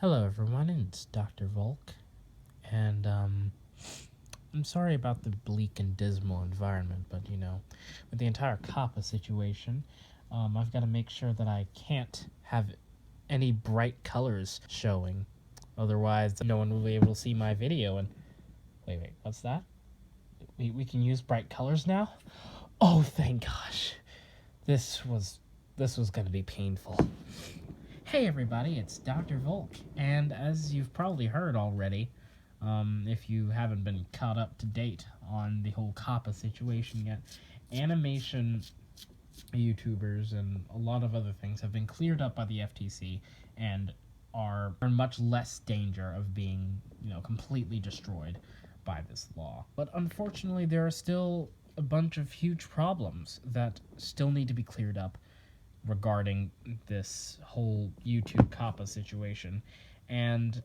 Hello everyone, it's Dr. Volk, and I'm sorry about the bleak and dismal environment, but with the entire COPPA situation, I've got to make sure that I can't have any bright colors showing, otherwise no one will be able to see my video. And wait, what's that? We can use bright colors now? Oh, thank gosh. This was going to be painful. Hey everybody, it's Dr. Volk, and as you've probably heard already, if you haven't been caught up to date on the whole COPPA situation yet, animation YouTubers and a lot of other things have been cleared up by the FTC and are in much less danger of being, completely destroyed by this law. But unfortunately, there are still a bunch of huge problems that still need to be cleared up regarding this whole YouTube COPPA situation. And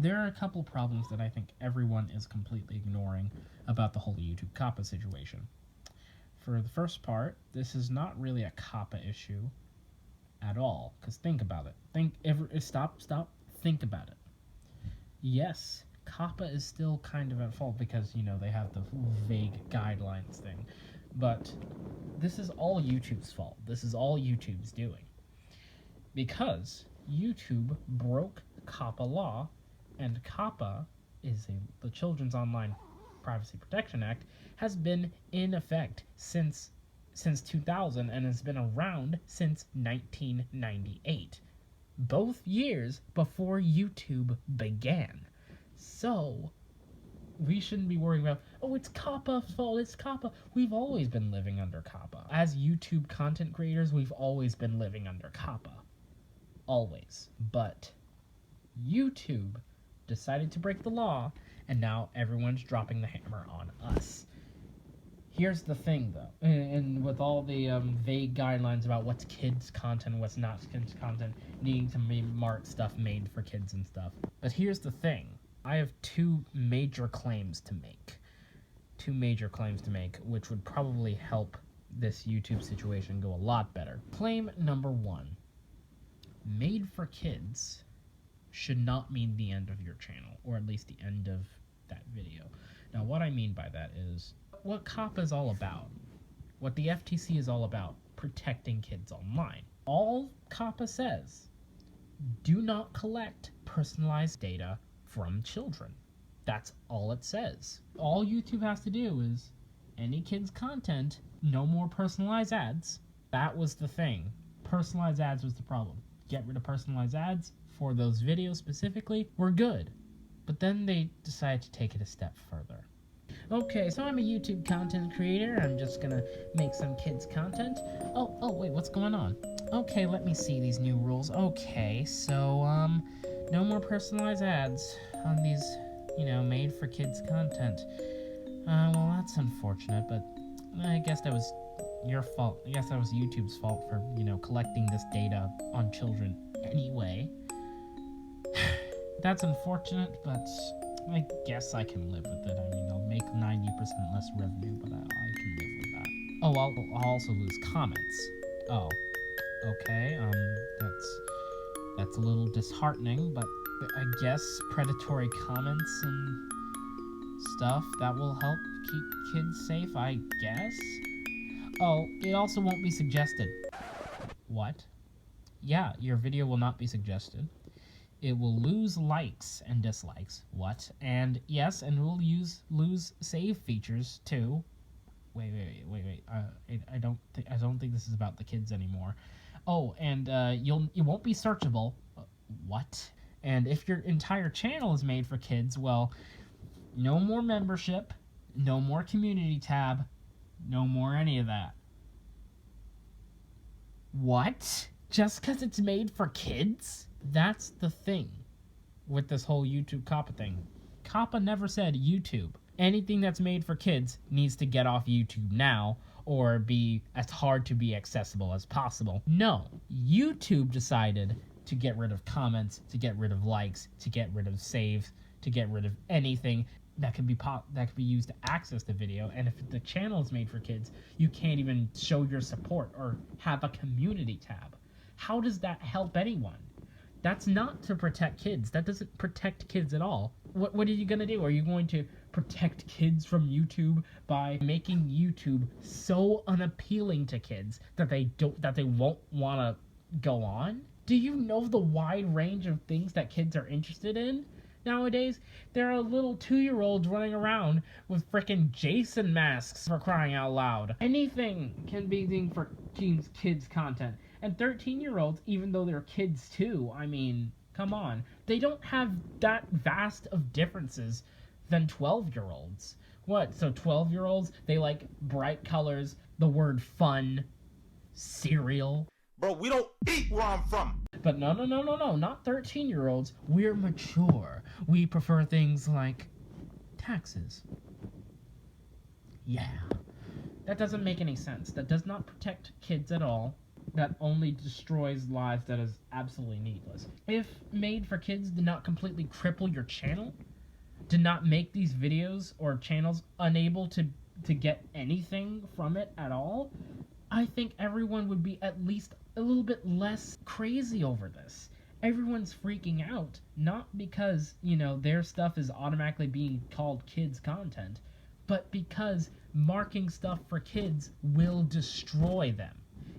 there are a couple problems that I think everyone is completely ignoring about the whole YouTube COPPA situation. For the first part, this is not really a COPPA issue at all, because think about it. Stop, think about it. Yes, COPPA is still kind of at fault because, they have the vague guidelines thing. But this is all YouTube's fault. This is all YouTube's doing. Because YouTube broke COPPA law, and COPPA is the Children's Online Privacy Protection Act, has been in effect since 2000 and has been around since 1998. Both years before YouTube began. So, we shouldn't be worrying about, it's COPPA's fault, it's COPPA. We've always been living under COPPA. As YouTube content creators, we've always been living under COPPA. Always. But YouTube decided to break the law, and now everyone's dropping the hammer on us. Here's the thing, though, and with all the vague guidelines about what's kids' content, what's not kids' content, needing to mark stuff made for kids and stuff. But here's the thing. I have two major claims to make, which would probably help this YouTube situation go a lot better. Claim number one, made for kids should not mean the end of your channel, or at least the end of that video. Now, what I mean by that is what COPPA is all about, what the FTC is all about, protecting kids online. All COPPA says, do not collect personalized data from children. That's all it says. All YouTube has to do is, any kids' content, no more personalized ads. That was the thing. Personalized ads was the problem. Get rid of personalized ads for those videos specifically, we're good. But then they decided to take it a step further. Okay, so I'm a YouTube content creator. I'm just gonna make some kids content. Oh, wait, what's going on? Okay, let me see these new rules. Okay, so, no more personalized ads on these, made for kids content. Well, that's unfortunate, but I guess that was your fault. I guess that was YouTube's fault for, collecting this data on children anyway. That's unfortunate, but I guess I can live with it. I mean, I'll make 90% less revenue, but I can live with that. Oh, I'll also lose comments. Oh, okay, that's a little disheartening, but I guess predatory comments and stuff, that will help keep kids safe, I guess? Oh, it also won't be suggested. What? Yeah, your video will not be suggested. It will lose likes and dislikes. What? And yes, and we'll lose save features too. Wait. I don't think this is about the kids anymore. Oh, and it won't be searchable. What? And if your entire channel is made for kids, well, no more membership, no more community tab, no more any of that. What? Just because it's made for kids? That's the thing with this whole YouTube COPPA thing. COPPA never said YouTube. Anything that's made for kids needs to get off YouTube now or be as hard to be accessible as possible. No. YouTube decided to get rid of comments, to get rid of likes, to get rid of saves, to get rid of anything that could be used to access the video, and if the channel is made for kids, you can't even show your support or have a community tab. How does that help anyone? That's not to protect kids. That doesn't protect kids at all. What are you gonna do? Are you going to protect kids from YouTube by making YouTube so unappealing to kids that they won't want to go on? Do you know the wide range of things that kids are interested in? Nowadays, there are little 2-year-olds running around with frickin' Jason masks, for crying out loud. Anything can be deemed for kids content. And 13-year-olds, even though they're kids too, I mean, come on. They don't have that vast of differences than 12-year-olds. What, so 12-year-olds, they like bright colors, the word fun, cereal. Bro, we don't eat where I'm from. But no, not 13-year-olds. We're mature. We prefer things like taxes. Yeah. That doesn't make any sense. That does not protect kids at all. That only destroys lives. That is absolutely needless. If made for kids did not completely cripple your channel, did not make these videos or channels unable to get anything from it at all, I think everyone would be at least a little bit less crazy over this. Everyone's freaking out, not because, their stuff is automatically being called kids content, but because marking stuff for kids will destroy them.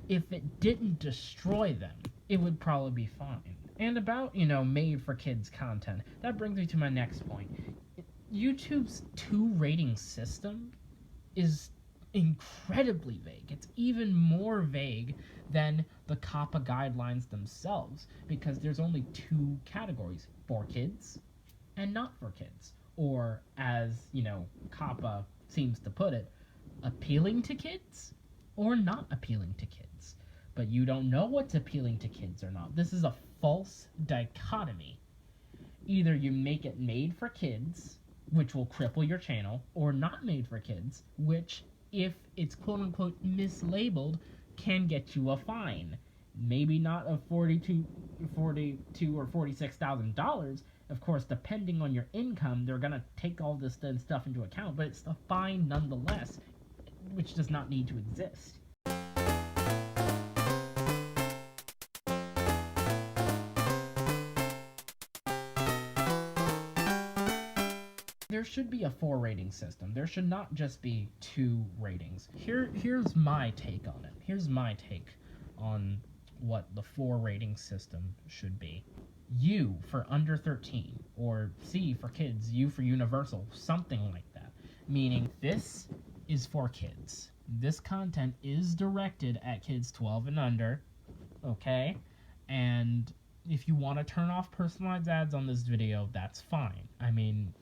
If it didn't destroy them, it would probably be fine. And about, made for kids content, that brings me to my next point. YouTube's 2 rating system is incredibly vague. It's even more vague than the COPPA guidelines themselves, because there's only 2 categories: for kids and not for kids. Or, as, COPPA seems to put it, appealing to kids or not appealing to kids. But you don't know what's appealing to kids or not. This is a false dichotomy. Either you make it made for kids, which will cripple your channel, or not made for kids, which, if it's quote-unquote mislabeled, can get you a fine. Maybe not of $42 or $46,000. Of course, depending on your income, they're gonna take all this stuff into account, but it's a fine nonetheless, which does not need to exist. There should be a 4 rating system. There should not just be 2 ratings. Here's my take on it. Here's my take on what the 4 rating system should be. U for under 13, or C for kids, U for universal, something like that. Meaning, this is for kids. This content is directed at kids 12 and under, okay? And if you want to turn off personalized ads on this video, that's fine. I mean,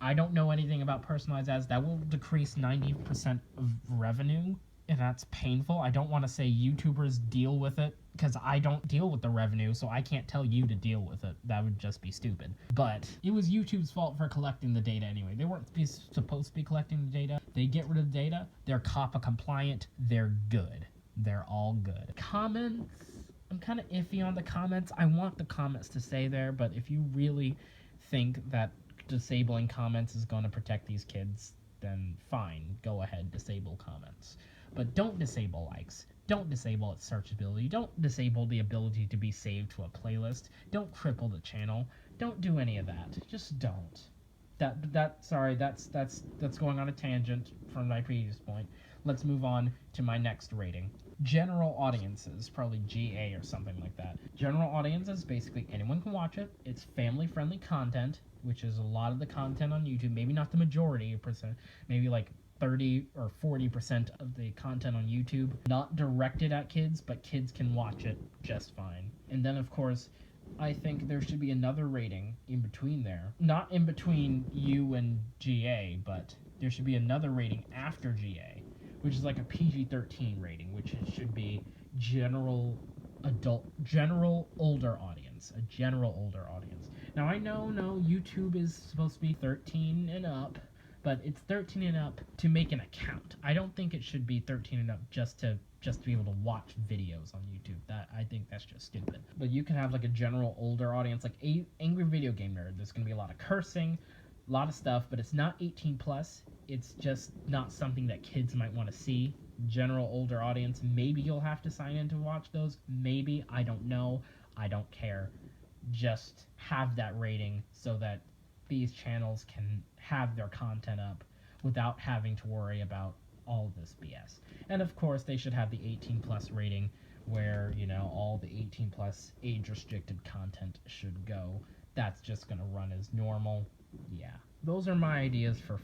I don't know anything about personalized ads. That will decrease 90% of revenue, and that's painful. I don't want to say YouTubers deal with it, because I don't deal with the revenue, so I can't tell you to deal with it. That would just be stupid. But it was YouTube's fault for collecting the data anyway. They weren't supposed to be collecting the data. They get rid of the data. They're COPPA compliant. They're good. They're all good. Comments, I'm kind of iffy on the comments. I want the comments to stay there, but if you really think that disabling comments is going to protect these kids, then fine, go ahead, disable comments. But don't disable likes. Don't disable its searchability. Don't disable the ability to be saved to a playlist. Don't cripple the channel. Don't do any of that. Just don't. Sorry, that's going on a tangent from my previous point. Let's move on to my next rating. General audiences, probably GA or something like that. General audiences, basically anyone can watch it. It's family-friendly content, which is a lot of the content on YouTube. Maybe not the majority percent, maybe like 30 or 40% of the content on YouTube. Not directed at kids, but kids can watch it just fine. And then, of course, I think there should be another rating in between there. Not in between U and GA, but there should be another rating after GA, which is like a PG-13 rating, which should be general older audience, a general older audience. Now, I know, YouTube is supposed to be 13 and up, but it's 13 and up to make an account. I don't think it should be 13 and up just to be able to watch videos on YouTube. I think that's just stupid. But you can have like a general older audience, like Angry Video Game Nerd. There's gonna be a lot of cursing, a lot of stuff, but it's not 18 plus. It's just not something that kids might want to see. General older audience, maybe you'll have to sign in to watch those. Maybe, I don't know. I don't care. Just have that rating so that these channels can have their content up without having to worry about all this BS. And of course, they should have the 18 plus rating where, you know, all the 18 plus age restricted content should go. That's just going to run as normal. Yeah. Those are my ideas for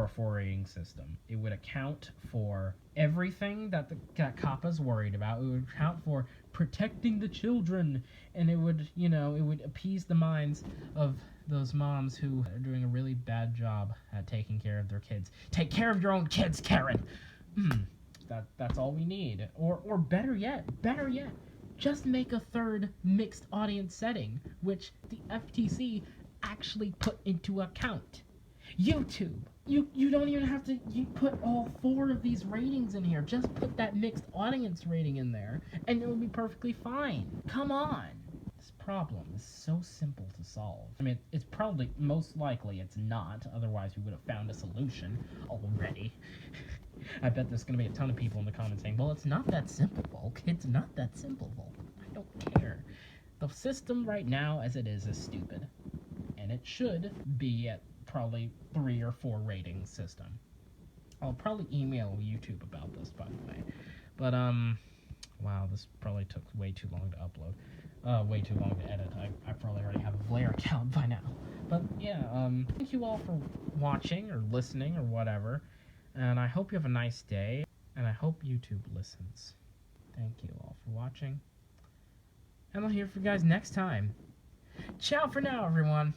a 4 rating system. It would account for everything that COPPA's worried about. It would account for protecting the children, and it would, you know, it would appease the minds of those moms who are doing a really bad job at taking care of their kids. Take care of your own kids, Karen. That's all we need. Or better yet, just make a third mixed audience setting, which the FTC actually put into account. YouTube, you don't even have to put all 4 of these ratings in here. Just put that mixed audience rating in there, and it will be perfectly fine. Come on. This problem is so simple to solve. I mean, it's probably, most likely it's not, otherwise we would have found a solution already. I bet there's going to be a ton of people in the comments saying, well, it's not that simple, Volk. It's not that simple, Volk. I don't care. The system right now, as it is stupid. And it should be at probably 3 or 4 rating system. I'll probably email YouTube about this, by the way. But, wow, this probably took way too long to upload. Way too long to edit. I probably already have a Vlare account by now. But, yeah, thank you all for watching or listening or whatever. And I hope you have a nice day. And I hope YouTube listens. Thank you all for watching. And I'll hear from you guys next time. Ciao for now, everyone.